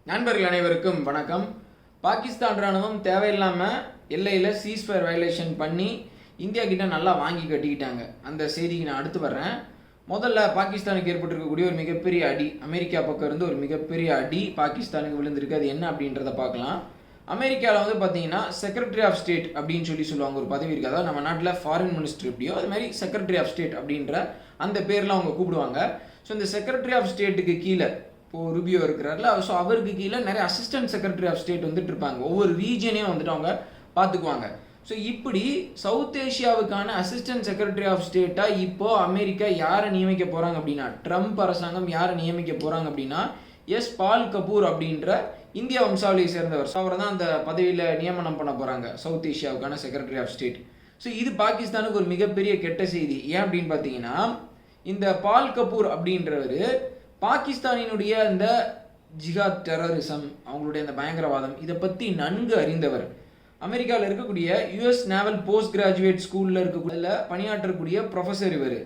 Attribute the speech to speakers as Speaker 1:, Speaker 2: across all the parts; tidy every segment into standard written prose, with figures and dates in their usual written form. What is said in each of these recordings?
Speaker 1: நண்பர்கள் அனைவருக்கும் வணக்கம். பாகிஸ்தான் ராணுவம் தேவையில்லாமல் எல்லையில் சீஸ்ஃபயர் வயலேஷன் பண்ணி இந்தியா கிட்ட நல்லா வாங்கி கட்டிக்கிட்டாங்க. அந்த செய்திக்கு நான் அடுத்து வர்றேன். முதல்ல பாகிஸ்தானுக்கு ஏற்பட்டிருக்கக்கூடிய ஒரு மிகப்பெரிய அடி, அமெரிக்கா பக்கம் இருந்து ஒரு மிகப்பெரிய அடி பாகிஸ்தானுக்கு விழுந்திருக்கு. அது என்ன அப்படின்றத பார்க்கலாம். அமெரிக்காவில் வந்து பார்த்தீங்கன்னா செக்ரட்டரி ஆஃப் ஸ்டேட் அப்படின்னு சொல்லுவாங்க, ஒரு பதவி இருக்குது. அதாவது நம்ம நாட்டில் ஃபாரின் மினிஸ்டர் எப்படியோ அது மாதிரி செக்ரட்டரி ஆஃப் ஸ்டேட் அப்படின்ற அந்த பேரில் அவங்க கூப்பிடுவாங்க. ஸோ இந்த செக்ரட்டரி ஆஃப் ஸ்டேட்டுக்கு கீழே இப்போது ருபியோ இருக்கிறார்ல, ஸோ அவருக்கு கீழே நிறைய அசிஸ்டன்ட் செக்ரட்டரி ஆஃப் ஸ்டேட் வந்துட்டு இருப்பாங்க. ஒவ்வொரு ரீஜனையும் வந்துட்டு அவங்க பார்த்துக்குவாங்க. ஸோ இப்படி சவுத் ஏஷியாவுக்கான அசிஸ்டன்ட் செக்ரட்டரி ஆஃப் ஸ்டேட்டாக இப்போது அமெரிக்கா யாரை நியமிக்க போகிறாங்க அப்படின்னா, ட்ரம்ப் அரசாங்கம் யாரை நியமிக்க போகிறாங்க அப்படின்னா பால் கபூர் அப்படின்ற இந்தியா வம்சாவளியை சேர்ந்தவர். ஸோ அவரை தான் அந்த பதவியில் நியமனம் பண்ண போகிறாங்க சவுத் ஏஷியாவுக்கான செக்ரட்டரி ஆஃப் ஸ்டேட். ஸோ இது பாகிஸ்தானுக்கு ஒரு மிகப்பெரிய கெட்ட செய்தி. ஏன் அப்படின்னு பார்த்தீங்கன்னா, இந்த பால் கபூர் அப்படின்றவர் பாகிஸ்தானினுடைய இந்த ஜிஹாத் டெரரிசம், அவங்களுடைய அந்த பயங்கரவாதம், இதை பற்றி நன்கு அறிந்தவர். அமெரிக்காவில் இருக்கக்கூடிய யூஎஸ் நேவல் போஸ்ட் கிராஜுவேட் ஸ்கூலில் இருக்கக்கூடிய பணியாற்றக்கூடிய ப்ரொஃபஸர் இவர்.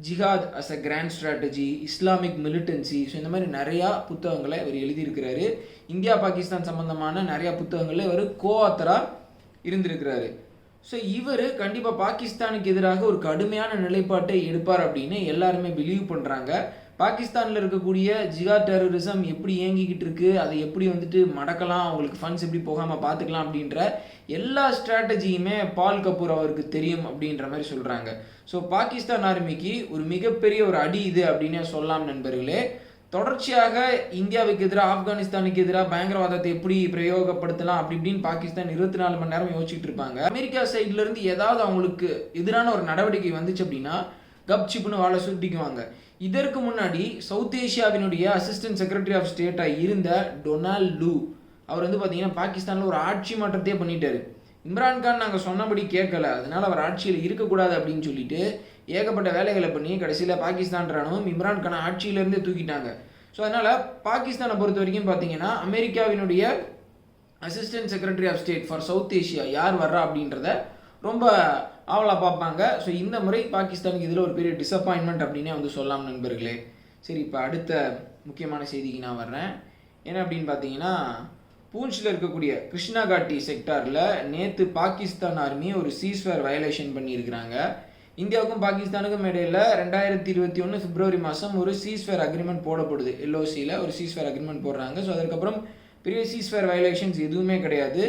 Speaker 1: Jihad as a grand strategy, Islamic militancy, so இந்த மாதிரி நிறையா புத்தகங்களை இவர் எழுதியிருக்கிறாரு. இந்தியா பாகிஸ்தான் சம்பந்தமான நிறையா புத்தகங்களில் இவர் கோ-ஆத்தராக இருந்திருக்கிறாரு. ஸோ இவர் கண்டிப்பாக பாகிஸ்தானுக்கு எதிராக ஒரு கடுமையான நிலைப்பாட்டை எடுப்பார் அப்படின்னு எல்லாருமே பிலீவ் பண்ணுறாங்க. பாகிஸ்தானில் இருக்கக்கூடிய ஜிஹாத் டெரரிசம் எப்படி இயங்கிக்கிட்டு இருக்கு, அதை எப்படி வந்துட்டு மடக்கலாம், அவங்களுக்கு ஃபண்ட்ஸ் எப்படி போகாமல் பார்த்துக்கலாம் அப்படின்ற எல்லா ஸ்ட்ராட்டஜியுமே பால் கபூர் அவருக்கு தெரியும் அப்படின்ற மாதிரி சொல்கிறாங்க. ஸோ பாகிஸ்தான் ஆர்மிக்கு ஒரு மிகப்பெரிய ஒரு அடி இது அப்படின்னே சொல்லலாம் நண்பர்களே. தொடர்ச்சியாக இந்தியாவுக்கு எதிராக, ஆப்கானிஸ்தானுக்கு எதிராக பயங்கரவாதத்தை எப்படி பிரயோகப்படுத்தலாம் அப்படி இப்படின்னு பாகிஸ்தான் 24 மணி நேரம் யோசிச்சுட்டு இருப்பாங்க. அமெரிக்கா சைட்லேருந்து ஏதாவது அவங்களுக்கு எதிரான ஒரு நடவடிக்கை வந்துச்சு அப்படின்னா கப்சிப்னு வாழை சுட்டிக்குவாங்க. இதற்கு முன்னாடி சவுத் ஏஷியாவினுடைய அசிஸ்டன்ட் செக்ரட்டரி ஆஃப் ஸ்டேட்டாக இருந்த டொனால்ட் லூ அவர் வந்து பார்த்தீங்கன்னா பாகிஸ்தானில் ஒரு ஆட்சி மாற்றத்தையே பண்ணிட்டாரு. இம்ரான்கான் நாங்கள் சொன்னபடி கேட்கல, அதனால் அவர் ஆட்சியில் இருக்கக்கூடாது அப்படின்னு சொல்லிட்டு ஏகப்பட்ட வேலைகளை பண்ணி கடைசியில் பாகிஸ்தான் ராணுவம் இம்ரான்கானை ஆட்சியிலேருந்தே தூக்கிட்டாங்க. ஸோ அதனால் பாகிஸ்தானை பொறுத்த வரைக்கும் பார்த்தீங்கன்னா அமெரிக்காவினுடைய assistant secretary of state for South Asia யார் வர்றா அப்படின்றத ரொம்ப ஆவலாக பார்ப்பாங்க. ஸோ இந்த முறை பாகிஸ்தானுக்கு இதில் ஒரு பெரிய டிசப்பாயின்மெண்ட் அப்படின்னே வந்து சொல்லலாம் நண்பர்களே. சரி, இப்போ அடுத்த முக்கியமான செய்திக்கு நான் வர்றேன். என்ன அப்படின்னு பார்த்தீங்கன்னா, பூஞ்சில் இருக்கக்கூடிய கிருஷ்ணா காட்டி செக்டாரில் நேற்று பாகிஸ்தான் ஆர்மி ஒரு சீஸ்ஃபயர் வயலேஷன் பண்ணியிருக்கிறாங்க. இந்தியாவுக்கும் பாகிஸ்தானுக்கும் இடையில் 2021 பிப்ரவரி மாதம் ஒரு சீஸ்ஃபயர் அக்ரிமெண்ட் போடப்படுது. எல்ஓசியில் ஒரு சீஸ்ஃபயர் அக்ரிமெண்ட் போடுறாங்க. ஸோ அதுக்கப்புறம் பெரிய சீஸ்ஃபயர் வயலேஷன்ஸ் எதுவுமே கிடையாது.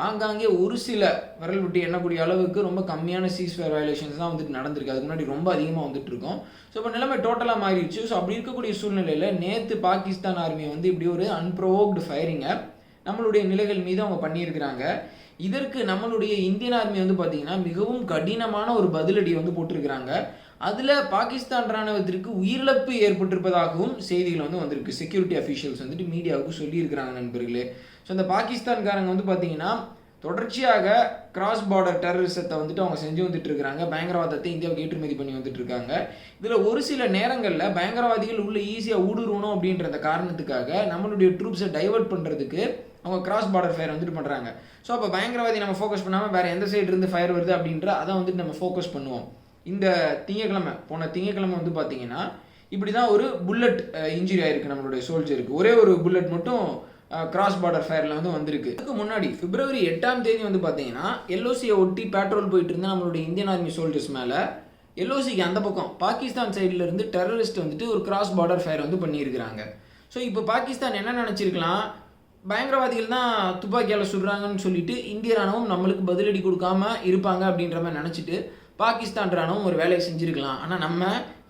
Speaker 1: ஆங்காங்கே ஒரு சில விரல் விட்டு எண்ணக்கூடிய அளவுக்கு ரொம்ப கம்மியான சீஸ்ஃபயர் வயலேஷன்ஸ் தான் வந்துட்டு நடந்திருக்கு. அதுக்கு முன்னாடி ரொம்ப அதிகமாக வந்துட்டு இருக்கும். ஸோ இப்போ நிலைமை டோட்டலாக மாறிடுச்சு. ஸோ அப்படி இருக்கக்கூடிய சூழ்நிலையில் நேற்று பாகிஸ்தான் ஆர்மி வந்து இப்படி ஒரு அன்ப்ரோவோக்டு ஃபயரிங்கை நம்மளுடைய நிலைகள் மீது அவங்க பண்ணியிருக்கிறாங்க. இதற்கு நம்மளுடைய இந்தியன் ஆர்மி வந்து பார்த்திங்கன்னா மிகவும் கடினமான ஒரு பதிலடி வந்து போட்டிருக்கிறாங்க. அதில் பாகிஸ்தான் ராணுவத்திற்கு உயிரிழப்பு ஏற்பட்டிருப்பதாகவும் செய்திகள் வந்து வந்திருக்கு. செக்யூரிட்டி அஃபீஷியல்ஸ் வந்துட்டு மீடியாவுக்கு சொல்லியிருக்கிறாங்க நண்பர்களே. ஸோ இந்த பாகிஸ்தான்காரங்க வந்து பார்த்திங்கன்னா தொடர்ச்சியாக கிராஸ் பார்டர் டெரரிசத்தை வந்துட்டு அவங்க செஞ்சு வந்துட்டு இருக்காங்க. பயங்கரவாதத்தை இந்தியாவுக்கு ஏற்றுமதி பண்ணி வந்துட்டு இருக்காங்க. இதில் ஒரு சில நேரங்களில் பயங்கரவாதிகள் உள்ள ஈஸியாக ஊடுருவணும் அப்படின்ற காரணத்துக்காக நம்மளுடைய ட்ரூப்ஸை டைவர்ட் பண்ணுறதுக்கு அவங்க கிராஸ் பார்டர் ஃபயர் வந்துட்டு பண்ணுறாங்க. ஸோ அப்போ பயங்கரவாதி நம்ம ஃபோக்கஸ் பண்ணாமல் வேறு எந்த சைடு இருந்து ஃபயர் வருது அப்படின்ற அதை வந்துட்டு நம்ம ஃபோக்கஸ் பண்ணுவோம். இந்த போன திங்கக்கிழமை வந்து பார்த்தீங்கன்னா இப்படி தான் ஒரு புல்லட் இன்ஜுரி ஆயிருக்கு நம்மளுடைய சோல்ஜருக்கு. ஒரே ஒரு புல்லட் மட்டும் கிராஸ் பார்டர் ஃபயரில் வந்து வந்திருக்கு. அதுக்கு முன்னாடி பிப்ரவரி 8ஆம் தேதி வந்து பார்த்தீங்கன்னா எல்ஓசியை ஒட்டி பேட்ரோல் போயிட்டு இருந்தால் நம்மளுடைய இந்தியன் ஆர்மி சோல்ஜர்ஸ் மேலே எல்ஓசிக்கு அந்த பக்கம் பாகிஸ்தான் சைடில் இருந்து டெரரிஸ்ட் வந்துட்டு ஒரு கிராஸ் பார்டர் ஃபயர் வந்து பண்ணியிருக்கிறாங்க. ஸோ இப்போ பாகிஸ்தான் என்ன நினச்சிருக்கலாம், பயங்கரவாதிகள் தான் துப்பாக்கியால் சுடுறாங்கன்னு சொல்லிட்டு இந்திய ராணுவம் நம்மளுக்கு பதிலடி கொடுக்காம இருப்பாங்க அப்படின்ற மாதிரி நினச்சிட்டு பாகிஸ்தான் ராணுவம் ஒரு வேலையை செஞ்சுருக்கலாம். ஆனால் நம்ம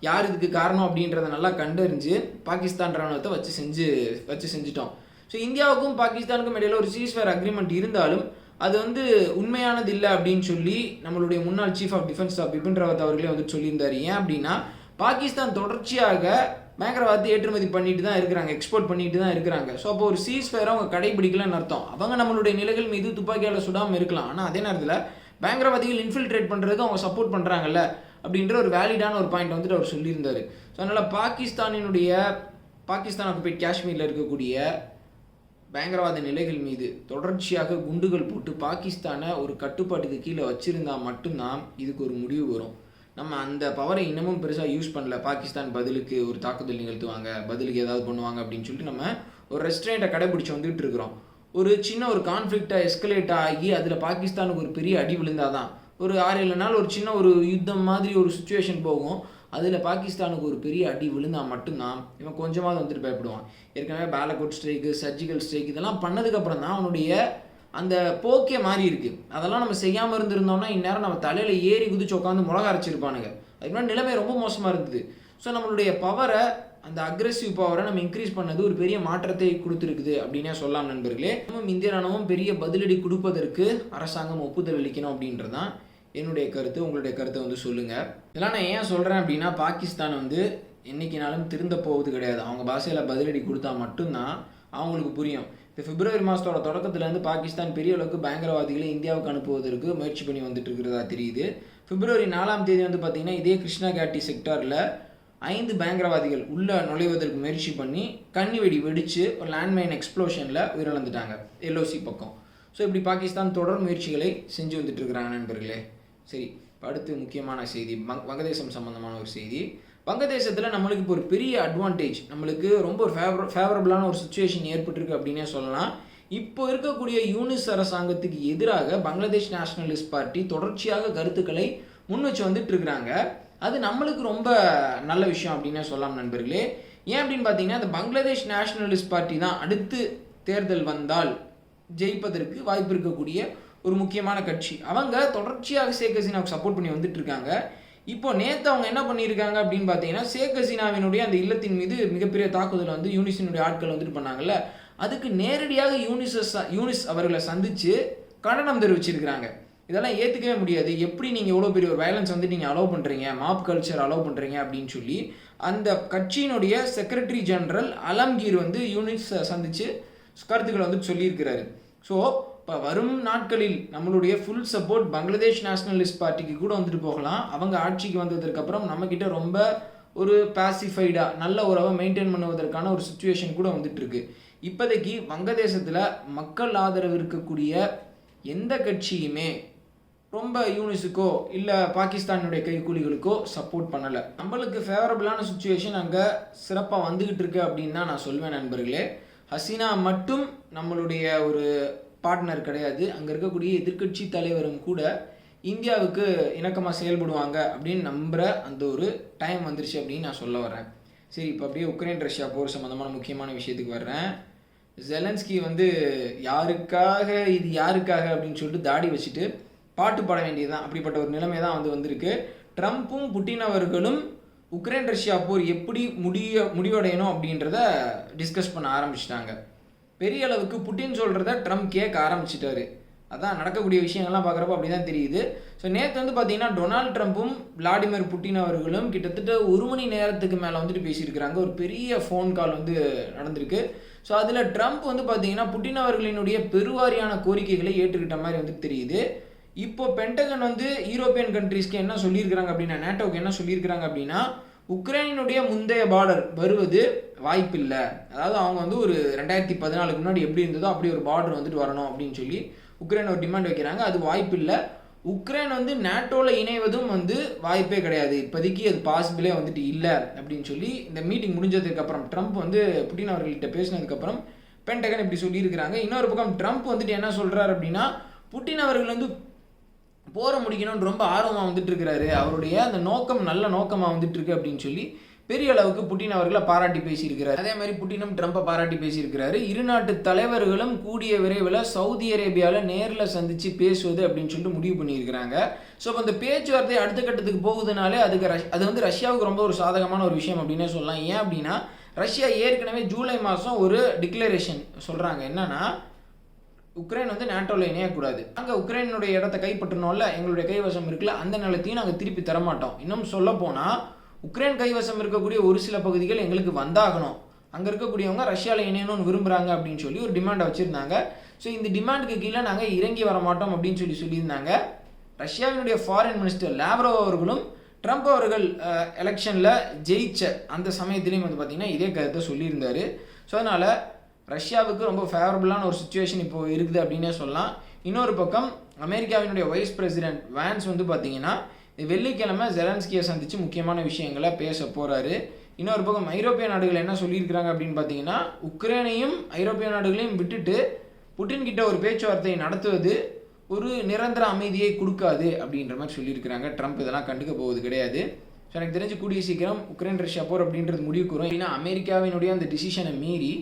Speaker 1: யார் இதுக்கு காரணம் அப்படின்றத நல்லா கண்டறிஞ்சு பாகிஸ்தான் ராணுவத்தை வச்சு செஞ்சுட்டோம். ஸோ இந்தியாவுக்கும் பாகிஸ்தானுக்கும் இடையில ஒரு சீஸ்ஃபயர் அக்ரிமெண்ட் இருந்தாலும் அது வந்து உண்மையானது இல்லை அப்படின்னு சொல்லி நம்மளுடைய முன்னாள் chief of defence staff Bipin Rawat அவர்களே வந்து சொல்லியிருந்தார். ஏன் அப்படின்னா பாகிஸ்தான் தொடர்ச்சியாக பயங்கரவாதத்தை ஏற்றுமதி பண்ணிட்டு தான் இருக்கிறாங்க, எக்ஸ்போர்ட் பண்ணிட்டு தான் இருக்கிறாங்க. ஸோ அப்போ ஒரு சீஸ்ஃபயரை அவங்க கடைபிடிக்கலன்னு அர்த்தம். அவங்க நம்மளுடைய நிலைகள் மீது துப்பாக்கியால் சுடாமல் இருக்கலாம், ஆனால் அதே நேரத்தில் பயங்கரவாதிகள் இன்ஃபில்ட்ரேட் பண்ணுறதுக்கு அவங்க சப்போர்ட் பண்ணுறாங்கல்ல அப்படின்ற ஒரு வேலிடான ஒரு பாயிண்ட் வந்துட்டு அவர் சொல்லியிருந்தார். ஸோ அதனால் பாகிஸ்தான் ஆக்குபைட் காஷ்மீரில் இருக்கக்கூடிய பயங்கரவாத நிலைகள் மீது தொடர்ச்சியாக குண்டுகள் போட்டு பாகிஸ்தானை ஒரு கட்டுப்பாட்டுக்கு கீழே வச்சுருந்தால் மட்டும்தான் இதுக்கு ஒரு முடிவு வரும். நம்ம அந்த பவரை இன்னமும் பெருசாக யூஸ் பண்ணல. பாகிஸ்தான் பதிலுக்கு ஒரு தாக்குதல் நிகழ்த்துவாங்க, பதிலுக்கு ஏதாவது பண்ணுவாங்க அப்படின்னு சொல்லிட்டு நம்ம ஒரு ரெஸ்ட்ரெயின்ட்டை கடைபிடிச்சி வந்துட்டு இருக்கிறோம். ஒரு சின்ன ஒரு கான்ஃப்ளிக்டாக எஸ்கலேட் ஆகி அதில் பாகிஸ்தானுக்கு ஒரு பெரிய அடி விழுந்தாதான் ஒரு 6-7 நாள் ஒரு சின்ன ஒரு யுத்தம் மாதிரி ஒரு சுச்சுவேஷன் போகும். அதில் பாகிஸ்தானுக்கு ஒரு பெரிய அடி விழுந்தால் மட்டும்தான் இவன் கொஞ்சமாவது வந்துட்டு பயப்படுவான். ஏற்கனவே பாலகோட் ஸ்ட்ரைக்கு, சர்ஜிக்கல் ஸ்ட்ரைக் இதெல்லாம் பண்ணதுக்கப்புறம் தான் அவனுடைய அந்த போக்கே மாறி இருக்குது. அதெல்லாம் நம்ம செய்யாமல் இருந்திருந்தோம்னா இந்நேரம் நம்ம தலையில் ஏறி குதிச்சு உட்காந்து மிளகா அரைச்சிருப்பானுங்க. அதுக்கு முன்னாடி நிலைமை ரொம்ப மோசமாக இருந்தது. ஸோ நம்மளுடைய பவரை, அந்த அக்ரெசிவ் பவரை நம்ம இன்க்ரீஸ் பண்ணது ஒரு பெரிய மாற்றத்தை கொடுத்துருக்குது அப்படின்னே சொல்லலாம் நண்பர்களே. நம்ம இந்திய ராணுவம் பெரிய பதிலடி கொடுப்பதற்கு அரசாங்கம் ஒப்புதல் அளிக்கணும் அப்படின்றதான் என்னுடைய கருத்து. உங்களுடைய கருத்தை வந்து சொல்லுங்கள். இதெல்லாம் நான் ஏன் சொல்கிறேன் அப்படின்னா, பாகிஸ்தான் வந்து என்றைக்கினாலும் திருந்த போவது கிடையாது. அவங்க பாஷையில் பதிலடி கொடுத்தா மட்டும்தான் அவங்களுக்கு புரியும். இந்த பிப்ரவரி மாதத்தோட தொடக்கத்துலேருந்து பாகிஸ்தான் பெரிய அளவுக்கு பயங்கரவாதிகளை இந்தியாவுக்கு அனுப்புவதற்கு முயற்சி பண்ணி வந்துட்டு இருக்கிறதா தெரியுது. பிப்ரவரி 4ஆம் தேதி வந்து பார்த்திங்கன்னா இதே கிருஷ்ணா காட்டி செக்டாரில் 5 பயங்கரவாதிகள் உள்ளே நுழைவதற்கு முயற்சி பண்ணி கண்ணி வெடி வெடித்து ஒரு லேண்ட்மைன் எக்ஸ்ப்ளோஷனில் உயிரிழந்துட்டாங்க எல்ஓசி பக்கம். ஸோ இப்படி பாகிஸ்தான் தொடர் முயற்சிகளை செஞ்சு வந்துட்டு இருக்கிறாங்க நண்பர்களே. சரி, அடுத்து முக்கியமான செய்தி, வங்கதேசம் சம்மந்தமான ஒரு செய்தி. வங்கதேசத்தில் நம்மளுக்கு இப்போ ஒரு பெரிய அட்வான்டேஜ், நம்மளுக்கு ரொம்ப ஒரு ஃபேவரபுளான ஒரு சுச்சுவேஷன் ஏற்பட்டிருக்கு அப்படின்னே சொல்லலாம். இப்போ இருக்கக்கூடிய யூனிஸ் அரசாங்கத்துக்கு எதிராக பங்களாதேஷ் நேஷனலிஸ்ட் பார்ட்டி தொடர்ச்சியாக கருத்துக்களை முன் வச்சு வந்துட்டு இருக்கிறாங்க. அது நம்மளுக்கு ரொம்ப நல்ல விஷயம் அப்படின்னே சொல்லலாம் நண்பர்களே. ஏன் அப்படின்னு பார்த்தீங்கன்னா, அந்த பங்களாதேஷ் நேஷனலிஸ்ட் பார்ட்டி தான் அடுத்து தேர்தல் வந்தால் ஜெயிப்பதற்கு வாய்ப்பு இருக்கக்கூடிய ஒரு முக்கியமான கட்சி. அவங்க தொடர்ச்சியாக ஷேக் ஹசீனாவுக்கு சப்போர்ட் பண்ணி வந்துட்டு இருக்காங்க. இப்போ நேற்று அவங்க என்ன பண்ணியிருக்காங்க அப்படின்னு பார்த்தீங்கன்னா, ஷேக் ஹசீனாவினுடைய அந்த இல்லத்தின் மீது மிகப்பெரிய தாக்குதல் வந்து யூனிஸினுடைய ஆட்கள் வந்துட்டு பண்ணாங்கல்ல, அதுக்கு நேரடியாக யூனிஸ் அவர்களை சந்தித்து கண்டனம் தெரிவிச்சிருக்கிறாங்க. இதெல்லாம் ஏற்றுக்கவே முடியாது, எப்படி நீங்கள் எவ்வளோ பெரிய ஒரு வயலன்ஸ் வந்து நீங்கள் அலோவ் பண்ணுறீங்க, மாப் கல்ச்சர் அலோவ் பண்ணுறீங்க அப்படின்னு சொல்லி அந்த கட்சியினுடைய செக்ரட்டரி ஜெனரல் அலம்கீர் வந்து யூனிஸை சந்தித்து கருத்துக்களை வந்து சொல்லியிருக்கிறாரு. ஸோ இப்போ வரும் நாட்களில் நம்மளுடைய ஃபுல் சப்போர்ட் பங்களாதேஷ் நேஷனலிஸ்ட் பார்ட்டிக்கு கூட வந்துட்டு போகலாம். அவங்க ஆட்சிக்கு வந்ததுக்கப்புறம் நம்மக்கிட்ட ரொம்ப ஒரு பாசிஃபைடாக நல்ல உறவை மெயின்டைன் பண்ணுவதற்கான ஒரு சுச்சுவேஷன் கூட வந்துட்டு இருக்கு. இப்போதைக்கு வங்கதேசத்தில் மக்கள் ஆதரவு இருக்கக்கூடிய எந்த கட்சியுமே ரொம்ப யூனிஸுக்கோ இல்லை பாகிஸ்தானுடைய கைக்கூலிகளுக்கோ சப்போர்ட் பண்ணலை. நம்மளுக்கு ஃபேவரபுளான சுச்சுவேஷன் அங்கே சிறப்பாக வந்துக்கிட்டு இருக்கு அப்படின்னு தான் நான் சொல்வேன் நண்பர்களே. ஹசீனா மட்டும் நம்மளுடைய ஒரு பார்ட்னர் கிடையாது. அங்கே இருக்கக்கூடிய எதிர்க்கட்சி தலைவரும் கூட இந்தியாவுக்கு இணக்கமாக செயல்படுவாங்க அப்படின்னு நம்புகிற அந்த ஒரு டைம் வந்துருச்சு அப்படின்னு நான் சொல்ல வரேன். சரி, இப்போ அப்படியே உக்ரைன் ரஷ்யா போர் சம்மந்தமான முக்கியமான விஷயத்துக்கு வர்றேன். ஜெலன்ஸ்கி வந்து யாருக்காக இது யாருக்காக அப்படின்னு சொல்லிட்டு தாடி வச்சுட்டு பாட்டு பாட வேண்டியது தான், அப்படிப்பட்ட ஒரு நிலைமை தான் வந்திருக்கு. ட்ரம்ப்பும் புட்டின் அவர்களும் உக்ரைன் ரஷ்யா போர் எப்படி முடிவடையணும் அப்படின்றத டிஸ்கஸ் பண்ண ஆரம்பிச்சிட்டாங்க. பெரிய அளவுக்கு புட்டின் சொல்கிறத ட்ரம்ப் கேட்க ஆரம்பிச்சிட்டாரு. அதான் நடக்கக்கூடிய விஷயங்கள்லாம் பார்க்குறப்ப அப்படி தான் தெரியுது. ஸோ நேற்று வந்து பார்த்தீங்கன்னா டொனால்ட் ட்ரம்ப்பும் விளாடிமிர் புட்டின் அவர்களும் கிட்டத்தட்ட 1 மணி நேரத்துக்கு மேலே வந்துட்டு பேசியிருக்கிறாங்க. ஒரு பெரிய ஃபோன் கால் வந்து நடந்திருக்கு. ஸோ அதில் ட்ரம்ப் வந்து பார்த்தீங்கன்னா புட்டின் அவர்களினுடைய பெருவாரியான கோரிக்கைகளை ஏற்றுக்கிட்ட மாதிரி வந்து தெரியுது. இப்போ பென்டகன் வந்து யூரோப்பியன் கண்ட்ரீஸ்க்கு என்ன சொல்லியிருக்கிறாங்க அப்படின்னா, நேட்டோவுக்கு என்ன சொல்லியிருக்கிறாங்க அப்படின்னா, உக்ரைனுடைய முந்தைய பார்டர் வருவது வாய்ப்பில்லை. அதாவது அவங்க வந்து ஒரு 2014 முன்னாடி எப்படி இருந்ததோ அப்படி ஒரு பார்டர் வந்துட்டு வரணும் அப்படின்னு சொல்லி உக்ரைன் ஒரு டிமாண்ட் வைக்கிறாங்க. அது வாய்ப்பில்லை. உக்ரைன் வந்து நேட்டோவில் இணைவதும் வந்து வாய்ப்பே கிடையாது, இப்போதைக்கு அது பாசிபிளே வந்துட்டு இல்லை அப்படின்னு சொல்லி இந்த மீட்டிங் முடிஞ்சதுக்கப்புறம் ட்ரம்ப் வந்து புட்டின் அவர்கள்ட்ட பேசினதுக்கப்புறம் பென்டகன் இப்படி சொல்லியிருக்கிறாங்க. இன்னொரு பக்கம் ட்ரம்ப் வந்துட்டு என்ன சொல்கிறார் அப்படின்னா, புட்டின் அவர்கள் வந்து போரை முடிக்கணும்னு ரொம்ப ஆர்வமாக வந்துட்டு இருக்கிறாரு, அவருடைய அந்த நோக்கம் நல்ல நோக்கமாக வந்துட்டு இருக்கு அப்படின்னு சொல்லி பெரிய அளவுக்கு புட்டின் அவர்களை பாராட்டி பேசியிருக்கிறார். அதே மாதிரி புட்டினும் ட்ரம்ப்பை பாராட்டி பேசியிருக்கிறாரு. இரு நாட்டு தலைவர்களும் கூடிய விரைவில் சவுதி அரேபியாவில் நேரில் சந்தித்து பேசுவது அப்படின்னு சொல்லிட்டு முடிவு பண்ணியிருக்கிறாங்க. ஸோ இப்போ அந்த பேச்சுவார்த்தை அடுத்த கட்டத்துக்கு போகுதுனாலே அது வந்து ரஷ்யாவுக்கு ரொம்ப ஒரு சாதகமான ஒரு விஷயம் அப்படின்னே சொல்லலாம். ஏன் அப்படின்னா, ரஷ்யா ஏற்கனவே ஜூலை மாதம் ஒரு டிக்ளரேஷன் சொல்கிறாங்க. என்னன்னா, உக்ரைன் வந்து நேட்டோவில் இணையக்கூடாது, நாங்கள் உக்ரைனுடைய இடத்த கைப்பற்றணும்ல, எங்களுடைய கைவசம் இருக்குல்ல, அந்த நிலத்தையும் நாங்கள் திருப்பி தரமாட்டோம். இன்னும் சொல்ல போனால் உக்ரைன் கைவசம் இருக்கக்கூடிய ஒரு சில பகுதிகள் எங்களுக்கு வந்தாகணும், அங்கே இருக்கக்கூடியவங்க ரஷ்யாவில் இணையணும்னு விரும்புகிறாங்க அப்படின்னு சொல்லி ஒரு டிமாண்டை வச்சுருந்தாங்க. ஸோ இந்த டிமாண்டுக்கு கீழே நாங்கள் இறங்கி வர மாட்டோம் அப்படின்னு சொல்லியிருந்தாங்க. ரஷ்யாவினுடைய ஃபாரின் மினிஸ்டர் லாவ்ரோவ் அவர்களும் ட்ரம்ப் அவர்கள் எலெக்ஷனில் ஜெயிச்ச அந்த சமயத்துலேயும் வந்து பார்த்திங்கன்னா இதே கருத்தை சொல்லியிருந்தார். ஸோ அதனால் ரஷ்யாவுக்கு ரொம்ப ஃபேவரபுளான ஒரு சுச்சுவேஷன் இப்போது இருக்குது அப்படின்னே சொல்லலாம். இன்னொரு பக்கம் அமெரிக்காவினுடைய வைஸ் பிரசிடென்ட் வான்ஸ் வந்து பார்த்திங்கன்னா வெள்ளிக்கிழமை ஜெலன்ஸ்கியை சந்தித்து முக்கியமான விஷயங்களை பேச போகிறாரு. இன்னொரு பக்கம் ஐரோப்பிய நாடுகள் என்ன சொல்லியிருக்கிறாங்க அப்படின்னு பார்த்தீங்கன்னா, உக்ரைனையும் ஐரோப்பிய நாடுகளையும் விட்டுட்டு புட்டின் கிட்ட ஒரு பேச்சுவார்த்தை நடத்துவது ஒரு நிரந்தர அமைதியை கொடுக்காது அப்படின்ற மாதிரி சொல்லியிருக்கிறாங்க. ட்ரம்ப் இதெல்லாம் கண்டுக்க போவது கிடையாது. ஸோ எனக்கு தெரிஞ்சு கூடிய சீக்கிரம் உக்ரைன் ரஷ்யா போர் அப்படின்றது முடிவுக்கு வரும். ஏன்னா அமெரிக்காவினுடைய அந்த டிசிஷனை மீறி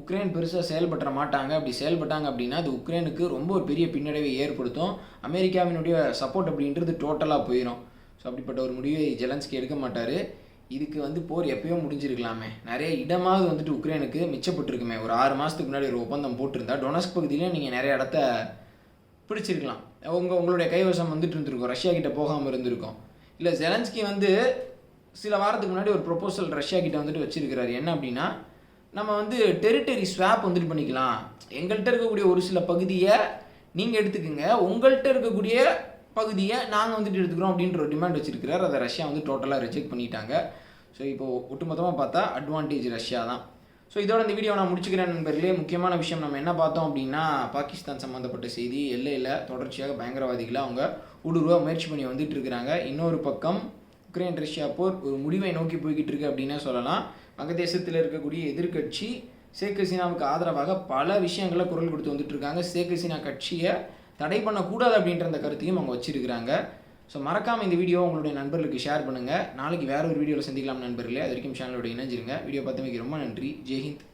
Speaker 1: உக்ரைன் பெருசாக செயல்பட மாட்டாங்க. அப்படி செயல்பட்டாங்க அப்படின்னா அது உக்ரைனுக்கு ரொம்ப ஒரு பெரிய பின்னடைவை ஏற்படுத்தும். அமெரிக்காவினுடைய சப்போர்ட் அப்படின்றது டோட்டலாக போயிடும். ஸோ அப்படிப்பட்ட ஒரு முடிவை ஜெலன்ஸ்கி எடுக்க மாட்டார். இதுக்கு போர் எப்பயோ முடிஞ்சிருக்கலாமே. நிறைய இடமாவது உக்ரைனுக்கு மிச்சப்பட்டிருக்குமே. ஒரு 6 மாதத்துக்கு முன்னாடி ஒரு ஒப்பந்தம் போட்டிருந்தா டொனஸ்க் பகுதியிலே நீங்கள் நிறைய இடத்த பிடிச்சிருக்கலாம். உங்களுடைய கைவசம் இருந்திருக்கும். ரஷ்யா கிட்ட போகாமல் இருந்திருக்கும். இல்லை ஜெலன்ஸ்கி சில வாரத்துக்கு முன்னாடி ஒரு ப்ரொபோசல் ரஷ்யா கிட்ட வச்சிருக்கிறாரு. என்ன அப்படின்னா, நம்ம டெரிட்டரி ஸ்வாப் பண்ணிக்கலாம். எங்கள்கிட்ட இருக்கக்கூடிய ஒரு சில பகுதியை நீங்கள் எடுத்துக்கோங்க, உங்கள்கிட்ட இருக்கக்கூடிய பகுதியை நாங்கள் எடுத்துக்கிறோம் அப்படின்ற ஒரு டிமாண்ட் வச்சிருக்கிறார். அதை ரஷ்யா டோட்டலாக ரிஜெக்ட் பண்ணிட்டாங்க. ஸோ இப்போது ஒட்டுமொத்தமாக பார்த்தா அட்வான்டேஜ் ரஷ்யா தான். ஸோ இதோட இந்த வீடியோ நான் முடிச்சுக்கிறேன் நண்பர்களே. முக்கியமான விஷயம் நம்ம என்ன பார்த்தோம் அப்படின்னா, பாகிஸ்தான் சம்மந்தப்பட்ட செய்தி. எல்லையில் தொடர்ச்சியாக பயங்கரவாதிகளை அவங்க ஊடுருவ முயற்சி பண்ணி இருக்கிறாங்க. இன்னொரு பக்கம் உக்ரைன் ரஷ்யா போர் ஒரு முடிவை நோக்கி போய்கிட்டு இருக்கு அப்படின்னே சொல்லலாம். வங்கதேசத்தில் இருக்கக்கூடிய எதிர்கட்சி ஷேக் ஹசீனாவுக்கு ஆதரவாக பல விஷயங்களை குரல் கொடுத்து இருக்காங்க. ஷேக் ஹசீனா கட்சியை தடை பண்ணக்கூடாது அப்படின்ற அந்த கருத்தையும் அவங்க வச்சிருக்கிறாங்க. ஸோ மறக்காமல் இந்த வீடியோ உங்களுடைய நண்பர்களுக்கு ஷேர் பண்ணுங்கள். நாளைக்கு வேறு ஒரு வீடியோவில் சந்திக்கலாம் நண்பர்களே. அது வரைக்கும் சேனலோட இணைஞ்சிருங்க. வீடியோ பார்த்தமைக்கு ரொம்ப நன்றி. ஜெய்ஹிந்த்.